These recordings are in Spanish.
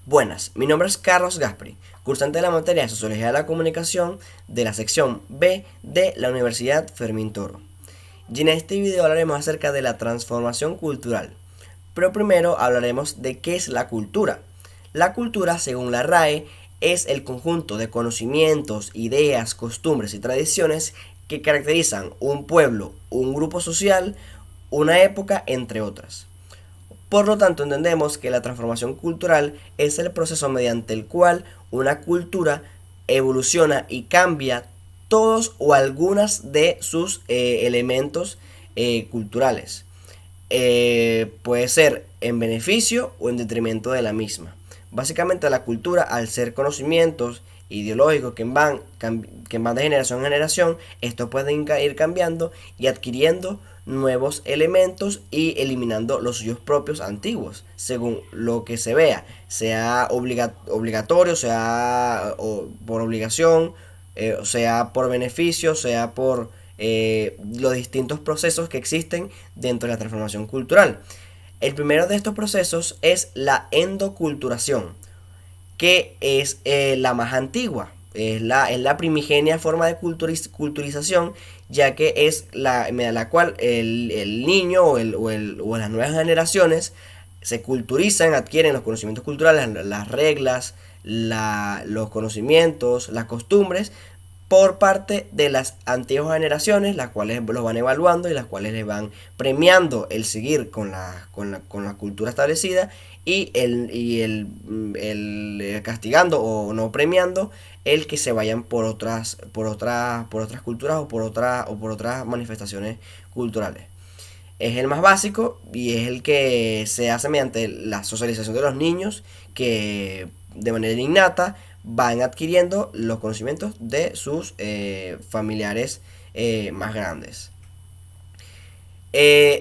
Buenas, mi nombre es Carlos Gaspri, cursante de la materia de Sociología de la Comunicación de la sección B de la Universidad Fermín Toro. Y en este video hablaremos acerca de la transformación cultural. Pero primero hablaremos de qué es la cultura. La cultura, según la RAE, es el conjunto de conocimientos, ideas, costumbres y tradiciones que caracterizan un pueblo, un grupo social, una época, entre otras. Por lo tanto, entendemos que la transformación cultural es el proceso mediante el cual una cultura evoluciona y cambia todos o algunas de sus elementos culturales. Puede ser en beneficio o en detrimento de la misma. Básicamente la cultura, al ser conocimientos ideológicos que van de generación en generación, estos pueden ir cambiando y adquiriendo nuevos elementos y eliminando los suyos propios antiguos, según lo que se vea, sea obligatorio, sea por obligación, sea por beneficio, sea por los distintos procesos que existen dentro de la transformación cultural. El primero de estos procesos es la endoculturación, que es la más antigua, es la primigenia forma de culturización, ya que es mediante la cual el niño o las nuevas generaciones se culturizan, adquieren los conocimientos culturales, las reglas, los conocimientos, las costumbres, por parte de las antiguas generaciones, las cuales los van evaluando y las cuales les van premiando el seguir con la cultura establecida y el castigando o no premiando el que se vayan por otras culturas o por otras manifestaciones culturales. Es el más básico y es el que se hace mediante la socialización de los niños, que de manera innata van adquiriendo los conocimientos de sus familiares más grandes.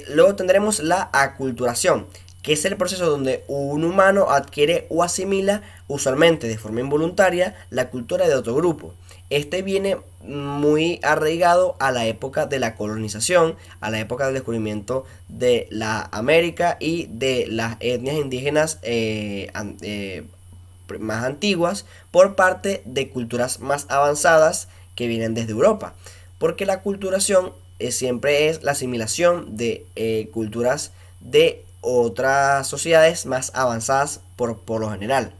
Luego tendremos la aculturación, que es el proceso donde un humano adquiere o asimila, usualmente de forma involuntaria, la cultura de otro grupo. Este viene muy arraigado a la época de la colonización, a la época del descubrimiento de la América y de las etnias indígenas más antiguas por parte de culturas más avanzadas que vienen desde Europa. Porque la culturación siempre es la asimilación de culturas de otras sociedades más avanzadas por lo general.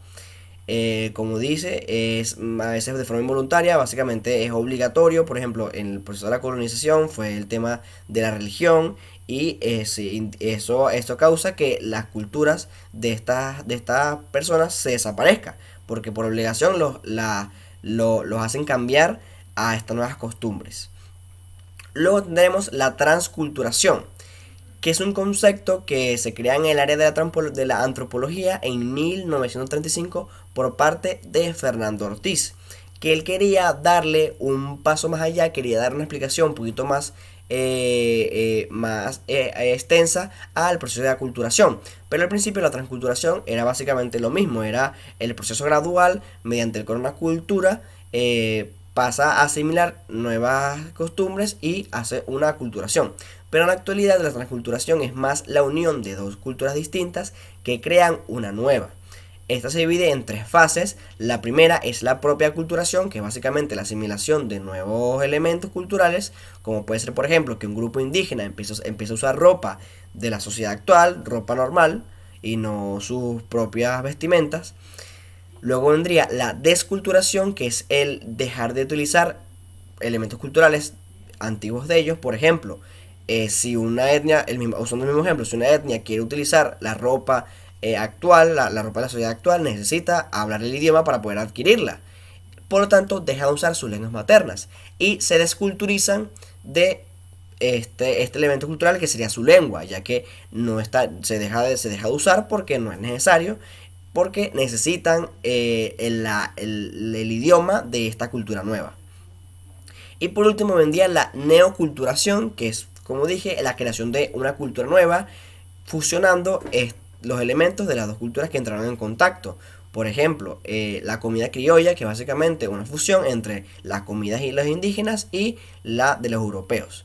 Como dice, es a veces de forma involuntaria, básicamente es obligatorio. Por ejemplo, en el proceso de la colonización fue el tema de la religión y esto causa que las culturas de estas personas se desaparezcan, porque por obligación los hacen cambiar a estas nuevas costumbres. Luego tendremos la transculturación, que es un concepto que se crea en el área de la antropología en 1935 por parte de Fernando Ortiz, que él quería darle un paso más allá, quería dar una explicación un poquito más extensa al proceso de aculturación. Pero al principio la transculturación era básicamente lo mismo, era el proceso gradual mediante el cual una cultura pasa a asimilar nuevas costumbres y hace una aculturación. Pero en la actualidad la transculturación es más la unión de dos culturas distintas que crean una nueva. Esta se divide en tres fases. La primera es la propia aculturación, que es básicamente la asimilación de nuevos elementos culturales, como puede ser, por ejemplo, que un grupo indígena empieza a usar ropa de la sociedad actual, ropa normal, y no sus propias vestimentas. Luego vendría la desculturación, que es el dejar de utilizar elementos culturales antiguos de ellos. Por ejemplo, si una etnia, usando el mismo ejemplo, si una etnia quiere utilizar la ropa actual, la ropa de la sociedad actual, necesita hablar el idioma para poder adquirirla. Por lo tanto, deja de usar sus lenguas maternas y se desculturizan de este elemento cultural, que sería su lengua, ya que se deja de usar porque no es necesario, porque necesitan el idioma de esta cultura nueva. Y por último vendría la neoculturación, que es, como dije, la creación de una cultura nueva, fusionando los elementos de las dos culturas que entraron en contacto. Por ejemplo, la comida criolla, que es básicamente una fusión entre las comidas y los indígenas y la de los europeos.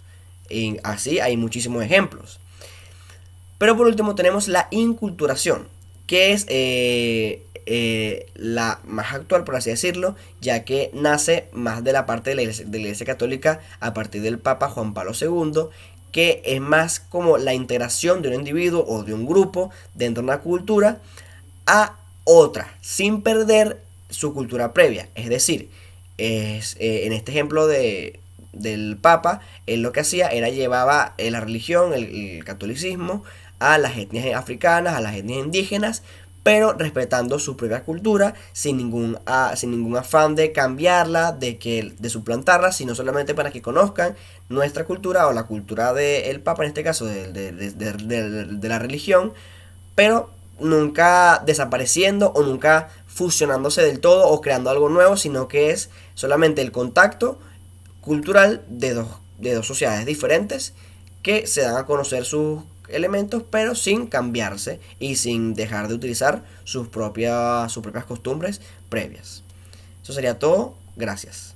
Y así hay muchísimos ejemplos. Pero por último tenemos la inculturación, que es la más actual, por así decirlo, ya que nace más de la parte de la Iglesia Católica a partir del Papa Juan Pablo II, que es más como la integración de un individuo o de un grupo dentro de una cultura a otra, sin perder su cultura previa. Es decir, en este ejemplo del Papa, él lo que hacía era llevaba la religión, el catolicismo, a las etnias africanas, a las etnias indígenas, pero respetando su propia cultura, sin ningún afán de cambiarla, de suplantarla, sino solamente para que conozcan nuestra cultura o la cultura del Papa, en este caso de la religión, pero nunca desapareciendo o nunca fusionándose del todo o creando algo nuevo, sino que es solamente el contacto cultural de dos sociedades diferentes que se dan a conocer sus elementos, pero sin cambiarse y sin dejar de utilizar sus propias costumbres previas. Eso sería todo. Gracias.